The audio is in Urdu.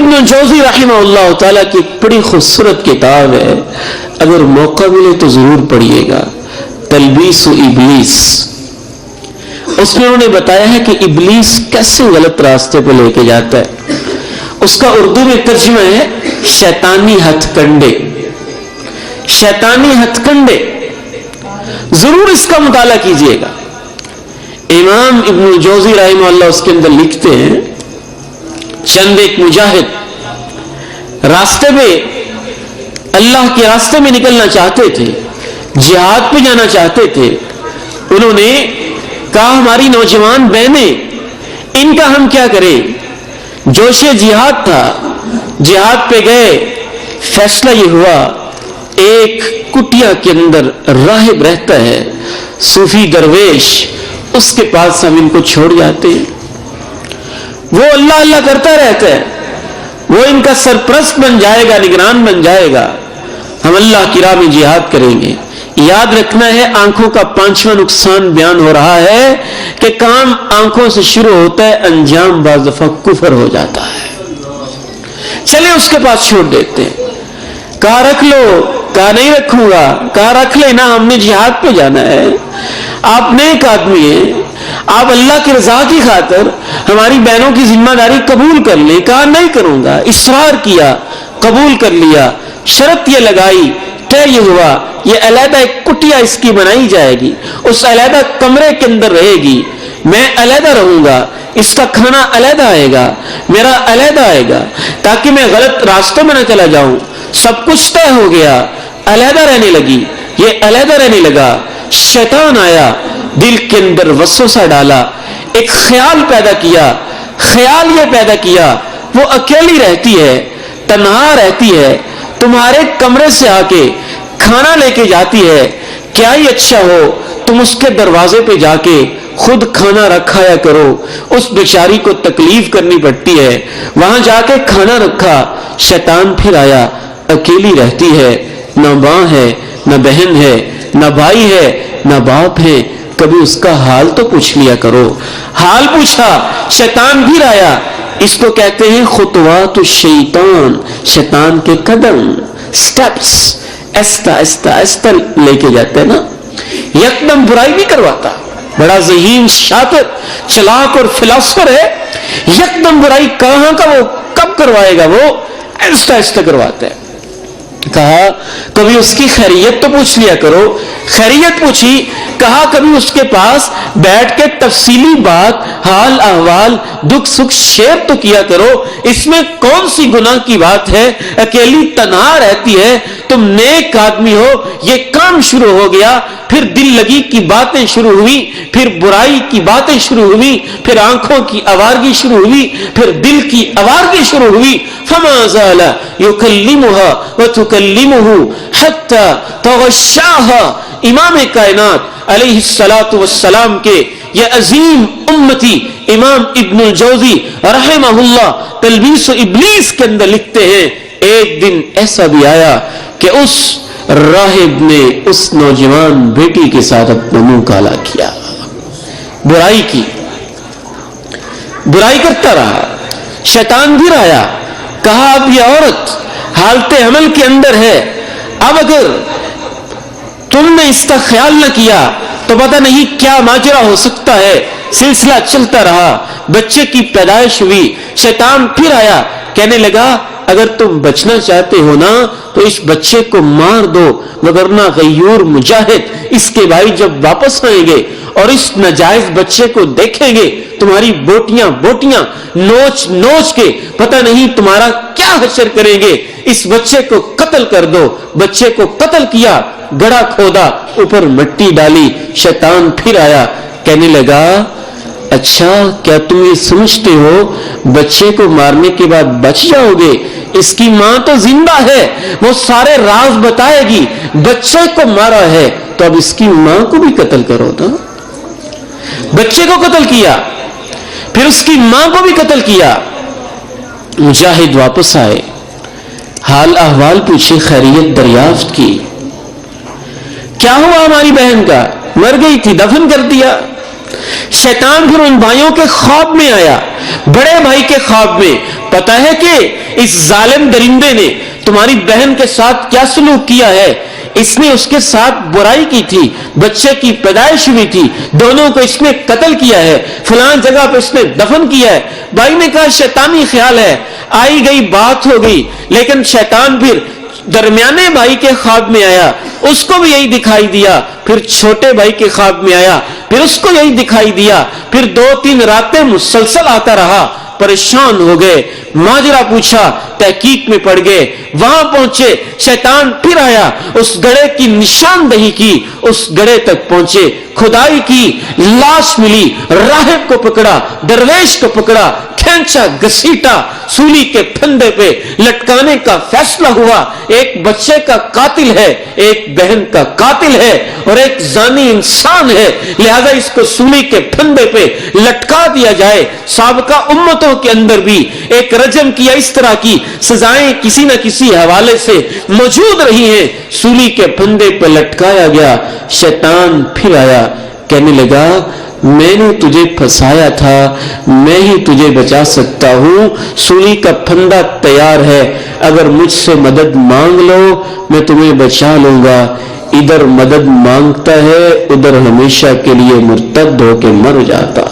ابن جوزی رحمہ اللہ تعالیٰ کی ایک بڑی خوبصورت کتاب ہے، اگر موقع ملے تو ضرور پڑھیے گا، تلبیس ابلیس۔ اس میں انہوں نے بتایا ہے کہ ابلیس کیسے غلط راستے پہ لے کے جاتا ہے۔ اس کا اردو میں ترجمہ ہے شیطانی ہتھ کنڈے۔ شیطانی ہتھ کنڈے، ضرور اس کا مطالعہ کیجئے گا۔ امام ابن جوزی رحمہ اللہ اس کے اندر لکھتے ہیں، چند ایک مجاہد راستے پہ، اللہ کے راستے میں نکلنا چاہتے تھے، جہاد پہ جانا چاہتے تھے، انہوں نے کہا ہماری نوجوان بہنیں، ان کا ہم کیا کریں؟ جوش جہاد تھا، جہاد پہ گئے، فیصلہ یہ ہوا ایک کٹیا کے اندر راہب رہتا ہے، صوفی درویش، اس کے پاس ہم ان کو چھوڑ جاتے ہیں، وہ اللہ اللہ کرتا رہتا ہے، وہ ان کا سرپرست بن جائے گا، نگران بن جائے گا، ہم اللہ کی راہ میں جہاد کریں گے۔ یاد رکھنا ہے آنکھوں کا 5واں نقصان بیان ہو رہا ہے کہ کام آنکھوں سے شروع ہوتا ہے، انجام بعض دفعہ کفر ہو جاتا ہے۔ چلے اس کے پاس چھوڑ دیتے ہیں، کہا رکھ لو، کہا نہیں رکھوں گا، کہا رکھ لینا، ہم نے جہاد پہ جانا ہے، آپ نیک آدمی ہیں، آپ اللہ کی رضا کی خاطر ہماری بہنوں کی ذمہ داری قبول کر لیں، کہا نہیں کروں گا، اصرار کیا، قبول کر لیا، شرط یہ لگائی، طے یہ ہوا یہ علیحدہ ایک کٹیا اس کی بنائی جائے گی، اس علیحدہ کمرے کے اندر رہے گی، میں علیحدہ رہوں گا، اس کا کھانا علیحدہ آئے گا، میرا علیحدہ آئے گا، تاکہ میں غلط راستوں میں نہ چلا جاؤں۔ سب کچھ طے ہو گیا، علیحدہ رہنے لگی، یہ علیحدہ رہنے لگا، شیطان آیا، دل کے اندر وسوسہ ڈالا، ایک خیال پیدا کیا، خیال یہ پیدا کیا وہ اکیلی رہتی ہے، تنہا رہتی ہے، تمہارے کمرے سے آ کے کھانا لے کے جاتی ہے، کیا ہی اچھا ہو تم اس کے دروازے پہ جا کے خود کھانا رکھایا کرو، اس بیچاری کو تکلیف کرنی پڑتی ہے، وہاں جا کے کھانا رکھا، شیطان پھر آیا، اکیلی رہتی ہے، نہ ماں ہے، نہ بہن ہے، نہ بھائی ہے، نہ باپ ہے، کبھی اس کا حال تو پوچھ لیا کرو۔ حال پوچھا، شیطان پھر آیا، اس کو کہتے ہیں خطوات الشیطان، شیطان کے قدم، سٹیپس، ایستا ایستا ایستا لے کے جاتے ہیں نا، یکدم برائی نہیں کرواتا، بڑا ذہین، شاطر، چلاک اور فلاسفر ہے، یکدم برائی کہاں کا وہ کب کروائے گا، وہ ایستا ایستا کرواتا ہے۔ کہا کبھی اس کی خیریت تو پوچھ لیا کرو، خیریت پوچھی، کہا کبھی اس کے پاس بیٹھ کے تفصیلی بات، حال احوال، دکھ سکھ شیئر تو کیا کرو، اس میں کون سی گناہ کی بات ہے، اکیلی تنہا رہتی ہے، تم نیک آدمی ہو، یہ کام شروع ہو گیا، پھر دل لگی کی باتیں شروع ہوئی، پھر برائی کی باتیں شروع ہوئی، پھر آنکھوں کی آوارگی شروع ہوئی، پھر دل کی آوارگی شروع ہوئی، فما زال يكلمها وتكلمه حتى تغشاها۔ امام کائنات علیہ الصلوۃ والسلام کے یہ عظیم امتی امام ابن الجوزی رحمہ اللہ تلبیس ابلیس کے اندر لکھتے ہیں، ایک دن ایسا بھی آیا کہ اس راہب نے اس نوجوان بیٹی کے ساتھ اپنا منہ کالا کیا، برائی کی، برائی کرتا رہا، شیطان بھی آیا، کہا اب یہ عورت حالت حمل کے اندر ہے، اب اگر تم نے اس کا خیال نہ کیا تو پتہ نہیں کیا ماجرا ہو سکتا ہے۔ سلسلہ چلتا رہا، بچے کی پیدائش ہوئی، شیطان پھر آیا، کہنے لگا اگر تم بچنا چاہتے ہو نا تو اس بچے کو مار دو، وگرنہ غیور مجاہد اس کے بھائی جب واپس آئیں گے اور اس ناجائز بچے کو دیکھیں گے، تمہاری بوٹیاں بوٹیاں نوچ نوچ کے پتہ نہیں تمہارا کیا حشر کریں گے، اس بچے کو قتل کر دو۔ بچے کو قتل کیا، گڑھا کھودا، اوپر مٹی ڈالی، شیطان پھر آیا، کہنے لگا اچھا کیا تم یہ سمجھتے ہو بچے کو مارنے کے بعد بچ جاؤ گے؟ اس کی ماں تو زندہ ہے، وہ سارے راز بتائے گی، بچے کو مارا ہے تو اب اس کی ماں کو بھی قتل کرو نا۔ بچے کو قتل کیا، پھر اس کی ماں کو بھی قتل کیا۔ مجاہد واپس آئے، حال احوال پوچھے، خیریت دریافت کی، کیا ہوا ہماری بہن کا؟ مر گئی تھی، دفن کر دیا۔ شیطان پھر ان بھائیوں کے خواب میں آیا، بڑے بھائی کے خواب میں، پتا ہے کہ اس ظالم درندے نے تمہاری بہن کے ساتھ کیا سلوک کیا ہے؟ اس نے اس کے ساتھ برائی کی تھی، بچے کی پیدائش ہوئی تھی، دونوں کو اس نے قتل کیا ہے، فلان جگہ پہ اس نے دفن کیا ہے۔ بھائی نے کہا شیطانی خیال ہے، آئی گئی بات ہو گئی، لیکن شیطان پھر درمیانے بھائی کے خواب میں آیا، اس کو بھی یہی دکھائی دیا، پھر چھوٹے بھائی کے خواب میں آیا، پھر اس کو یہی دکھائی دیا، پھر 2-3 راتیں مسلسل آتا رہا، پریشان ہو گئے، ماجرا پوچھا، تحقیق میں پڑ گئے، وہاں پہنچے، شیطان پھر آیا، اس گڑھے کی نشاندہی کی، اس گڑھے تک پہنچے، کھدائی کی، لاش ملی، راہب کو پکڑا، درویش کو پکڑا، کھینچا گھسیٹا، سولی کے پھندے پہ لٹکانے کا فیصلہ ہوا۔ ایک بچے کا قاتل ہے، ایک بہن کا قاتل ہے، اور ایک زانی انسان ہے، لہذا اس کو سولی کے پھندے پہ لٹکا دیا جائے۔ سابقہ امتوں کے اندر بھی ایک رجم کی اس طرح کی سزائیں کسی نہ کسی حوالے سے موجود رہی ہیں، سولی کے پھندے پہ لٹکایا گیا۔ شیطان پھر آیا، کہنے لگا میں نے تجھے پھنسایا تھا، میں ہی تجھے بچا سکتا ہوں، سولی کا پھندا تیار ہے، اگر مجھ سے مدد مانگ لو میں تمہیں بچا لوں گا۔ ادھر مدد مانگتا ہے، ادھر ہمیشہ کے لیے مرتد ہو کے مر جاتا۔